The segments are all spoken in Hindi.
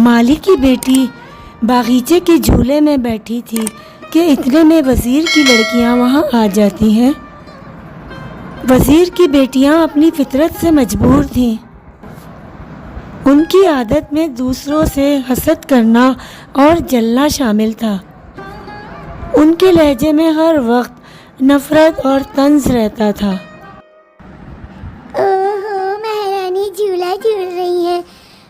माली की बेटी बागीचे के झूले में बैठी थी कि इतने में वज़ीर की लड़कियां वहां आ जाती हैं। वज़ीर की बेटियां अपनी फितरत से मजबूर थीं। उनकी आदत में दूसरों से हसद करना और जलना शामिल था। उनके लहजे में हर वक्त नफ़रत और तंज़ रहता था। ओहो, महारानी झूला झूल रही है।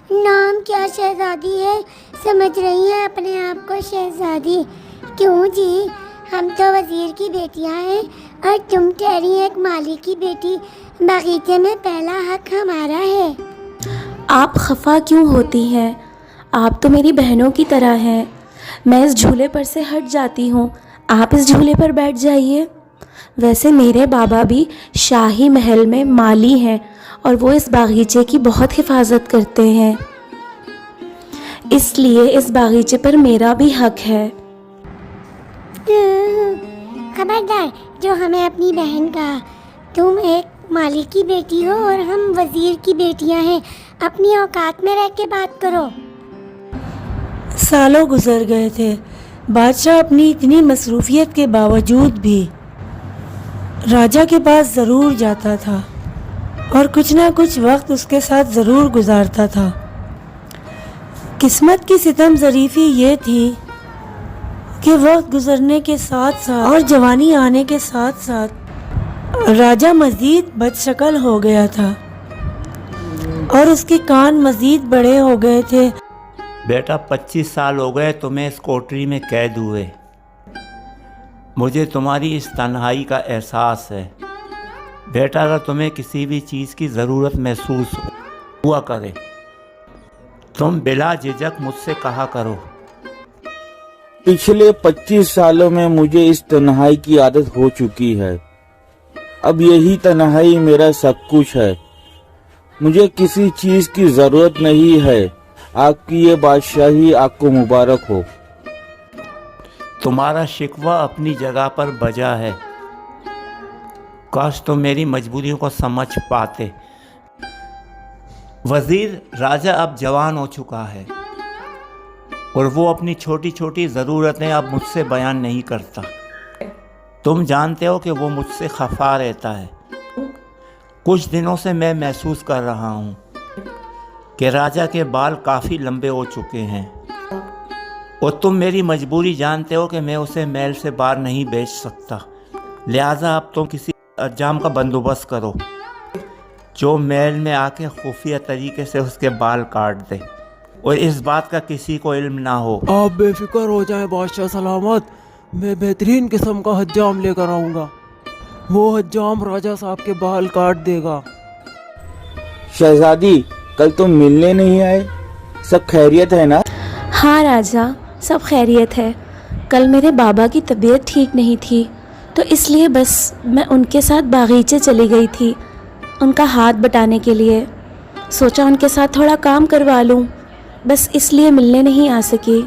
नाम क्या शहजादी है? समझ रही हैं अपने आप को शहजादी? क्यों जी, हम तो वज़ीर की बेटियां हैं और तुम कह रही हैं एक माली की बेटी। बगीचे में पहला हक हमारा है। आप खफा क्यों होती हैं? आप तो मेरी बहनों की तरह हैं। मैं इस झूले पर से हट जाती हूँ, आप इस झूले पर बैठ जाइए। वैसे मेरे बाबा भी शाही महल में माली हैं और वो इस बागीचे की बहुत हिफाजत करते हैं, इसलिए इस बागीचे पर मेरा भी हक है। खबरदार जो हमें अपनी बहन कहा। तुम एक माली की बेटी हो और हम वज़ीर की बेटियां हैं। अपनी औकात में रह के बात करो। सालों गुजर गए थे। बादशाह अपनी इतनी मसरूफियत के बावजूद भी राजा के पास ज़रूर जाता था और कुछ ना कुछ वक्त उसके साथ ज़रूर गुजारता था। किस्मत की सितम ज़रीफ़ी ये थी कि वक्त गुजरने के साथ साथ और जवानी आने के साथ साथ राजा मज़ीद बदशक्ल हो गया था और उसके कान मज़ीद बड़े हो गए थे। बेटा 25 साल हो गए तुम्हें इस कोठरी में कैद हुए। मुझे तुम्हारी इस तन्हाई का एहसास है। बेटा अगर तुम्हें किसी भी चीज़ की ज़रूरत महसूस हुआ करे तुम बिला झिझक मुझसे कहा करो। पिछले 25 सालों में मुझे इस तन्हाई की आदत हो चुकी है। अब यही तन्हाई मेरा सब कुछ है। मुझे किसी चीज़ की ज़रूरत नहीं है। आपकी ये बादशाही आपको मुबारक हो। तुम्हारा शिकवा अपनी जगह पर बजा है। काश तुम मेरी मजबूरियों को समझ पाते। वज़ीर राजा अब जवान हो चुका है और वो अपनी छोटी छोटी ज़रूरतें अब मुझसे बयान नहीं करता। तुम जानते हो कि वो मुझसे खफा रहता है। कुछ दिनों से मैं महसूस कर रहा हूँ कि राजा के बाल काफ़ी लंबे हो चुके हैं और तुम मेरी मजबूरी जानते हो कि मैं उसे महल से बाहर नहीं भेज सकता। लिहाजा अब तुम किसी अंजाम का बंदोबस्त करो जो महल में आके खुफिया तरीके से उसके बाल काट दे और इस बात का किसी को इल्म ना हो। आप बेफिक्र हो जाएं बादशाह सलामत। मैं बेहतरीन किस्म का हज्जाम लेकर आऊँगा। वो हज्जाम राजा साहब के बाल काट देगा। शहजादी, कल तुम मिलने नहीं आए, सब खैरियत है ना? हाँ राजा, सब खैरियत है। कल मेरे बाबा की तबीयत ठीक नहीं थी तो इसलिए बस मैं उनके साथ बागीचे चली गई थी उनका हाथ बटाने के लिए। सोचा उनके साथ थोड़ा काम करवा लूँ, बस इसलिए मिलने नहीं आ सकी।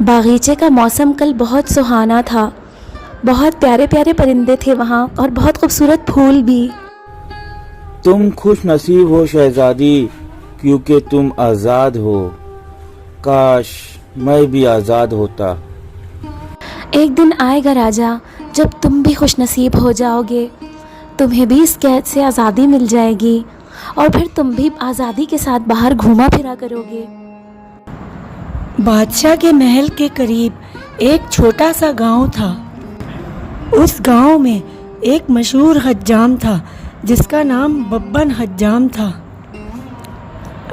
बागीचे का मौसम कल बहुत सुहाना था। बहुत प्यारे प्यारे परिंदे थे वहाँ और बहुत खूबसूरत फूल भी। तुम खुश नसीब हो शहजादी, क्योंकि तुम आज़ाद हो। काश मैं भी आज़ाद होता। एक दिन आएगा राजा जब तुम भी खुश नसीब हो जाओगे। तुम्हें भी इस कैद से आज़ादी मिल जाएगी और फिर तुम भी आज़ादी के साथ बाहर घूमा फिरा करोगे। बादशाह के महल के करीब एक छोटा सा गांव था। उस गांव में एक मशहूर हज्जाम था जिसका नाम बब्बन हज्जाम था।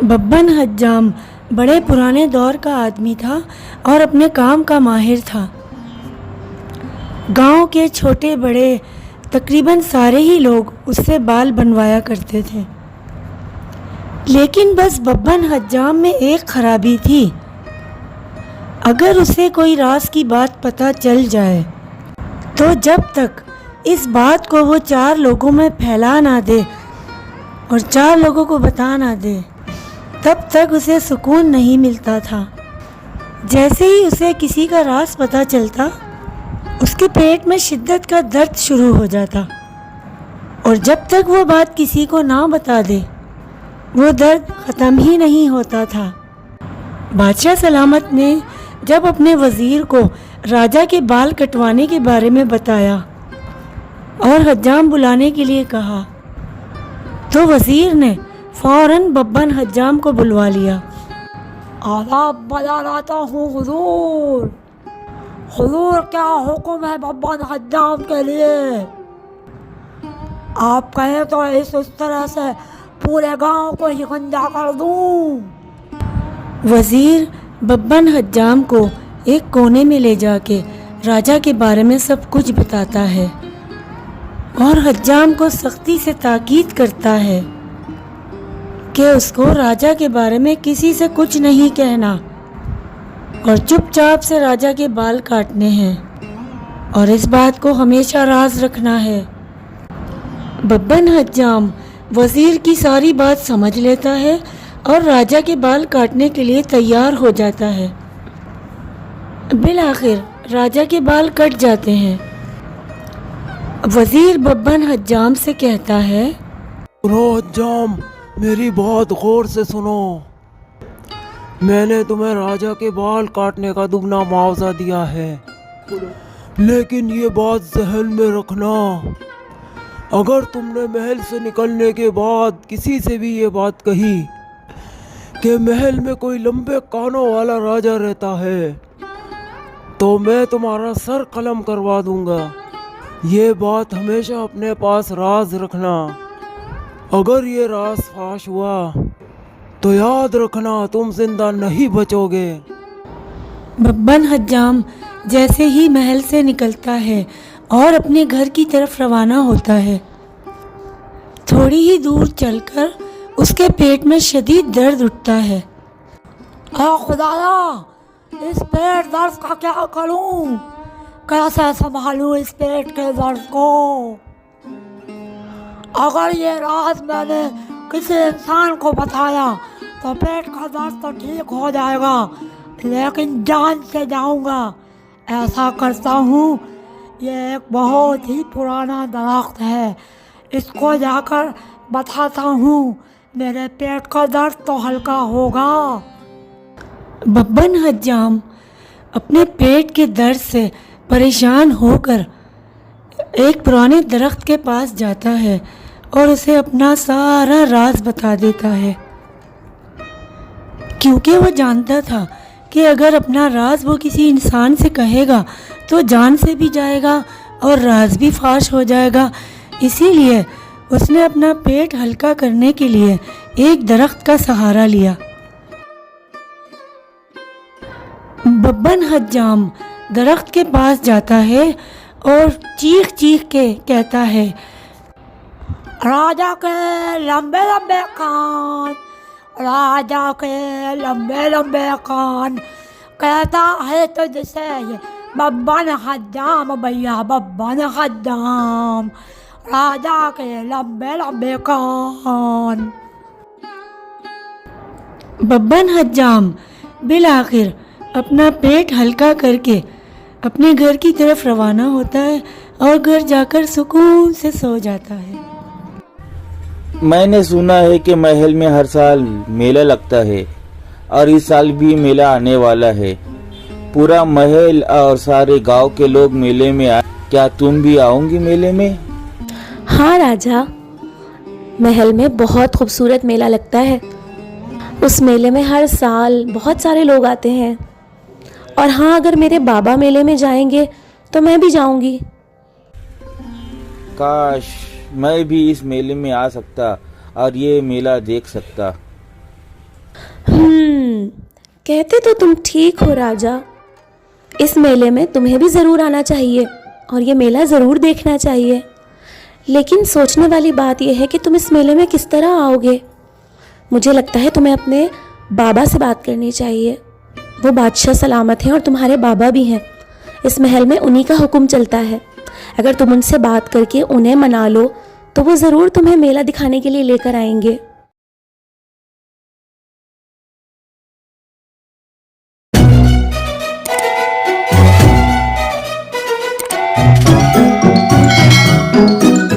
बब्बन हज्जाम बड़े पुराने दौर का आदमी था और अपने काम का माहिर था। गांव के छोटे बड़े तकरीबन सारे ही लोग उससे बाल बनवाया करते थे। लेकिन बस बब्बन हज्जाम में एक खराबी थी। अगर उसे कोई राज की बात पता चल जाए तो जब तक इस बात को वो 4 लोगों में फैला ना दे और 4 लोगों को बता ना दे तब तक उसे सुकून नहीं मिलता था। जैसे ही उसे किसी का राज पता चलता उसके पेट में शिद्दत का दर्द शुरू हो जाता और जब तक वो बात किसी को ना बता दे वो दर्द ख़त्म ही नहीं होता था। बादशाह सलामत ने जब अपने वज़ीर को राजा के बाल कटवाने के बारे में बताया और हज्जाम बुलाने के लिए कहा, तो वज़ीर ने फ़ौरन बब्बन हज्जाम को बुलवा लिया। आदाब बजा लाता हूँ हुजूर। हुजूर क्या हुक्म है बब्बन हज्जाम के लिए? आप कहें तो इस तरह से पूरे गांव को ही गंजा कर दूँ। वज़ीर बब्बन हज्जाम को एक कोने में ले जाके राजा के बारे में सब कुछ बताता है और हज्जाम को सख्ती से ताकीद करता है कि उसको राजा के बारे में किसी से कुछ नहीं कहना और चुपचाप से राजा के बाल काटने हैं और इस बात को हमेशा राज रखना है। बब्बन हज्जाम वज़ीर की सारी बात समझ लेता है और राजा के बाल काटने के लिए तैयार हो जाता है। बिल आखिर राजा के बाल कट जाते हैं। वज़ीर बब्बन हज्जाम से कहता है, हज्जाम, मेरी बात गौर से सुनो। मैंने तुम्हें राजा के बाल काटने का दुगना मुआवजा दिया है, लेकिन ये बात ज़हन में रखना, अगर तुमने महल से निकलने के बाद किसी से भी ये बात कही कि महल में कोई लंबे कानों वाला राजा रहता है, तो मैं तुम्हारा सर कलम करवा दूंगा। ये बात हमेशा अपने पास राज रखना। अगर ये राज फाश हुआ तो याद रखना तुम जिंदा नहीं बचोगे। बब्बन हज्जाम जैसे ही महल से निकलता है और अपने घर की तरफ रवाना होता है, थोड़ी ही दूर चलकर उसके पेट में शदीद दर्द उठता है। खुदाया, इस पेट दर्द का क्या करूं? कैसे संभालूं इस पेट के दर्द को? अगर ये राज मैंने किसी इंसान को बताया तो पेट का दर्द तो ठीक हो जाएगा, लेकिन जान से जाऊंगा। ऐसा करता हूँ, ये एक बहुत ही पुराना दरख्त है, इसको जाकर बताता हूँ, मेरे पेट का दर्द तो हल्का होगा। बब्बन हज्जाम अपने पेट के दर्द से परेशान होकर एक पुराने दरख्त के पास जाता है और उसे अपना सारा राज बता देता है, क्योंकि वो जानता था कि अगर अपना राज वो किसी इंसान से कहेगा तो जान से भी जाएगा और राज भी फाश हो जाएगा। इसीलिए उसने अपना पेट हल्का करने के लिए एक दरख्त का सहारा लिया। बब्बन हज्जाम दरख्त के पास जाता है और चीख चीख के कहता है, राजा के लंबे लंबे कान, राजा के लंबे लंबे कान, कहता है तुझसे ये बब्बन हज्जाम भैया, बब्बन हज्जाम, राजा के लंबे लंबे कान। बब्बन हज्जाम बिल आखिर अपना पेट हल्का करके अपने घर की तरफ रवाना होता है और घर जाकर सुकून से सो जाता है। मैंने सुना है कि महल में हर साल मेला लगता है और इस साल भी मेला आने वाला है। पूरा महल और सारे गांव के लोग मेले में आए। क्या तुम भी आओगी मेले में? हाँ राजा, महल में बहुत खूबसूरत मेला लगता है। उस मेले में हर साल बहुत सारे लोग आते हैं। और हाँ, अगर मेरे बाबा मेले में जाएंगे तो मैं भी जाऊंगी। काश मैं भी इस मेले में आ सकता और ये मेला देख सकता। कहते तो तुम ठीक हो राजा। इस मेले में तुम्हें भी ज़रूर आना चाहिए और ये मेला ज़रूर देखना चाहिए। लेकिन सोचने वाली बात यह है कि तुम इस मेले में किस तरह आओगे। मुझे लगता है तुम्हें अपने बाबा से बात करनी चाहिए। वो बादशाह सलामत हैं और तुम्हारे बाबा भी हैं। इस महल में उन्हीं का हुक्म चलता है। अगर तुम उनसे बात करके उन्हें मना लो तो वो ज़रूर तुम्हें मेला दिखाने के लिए लेकर आएंगे।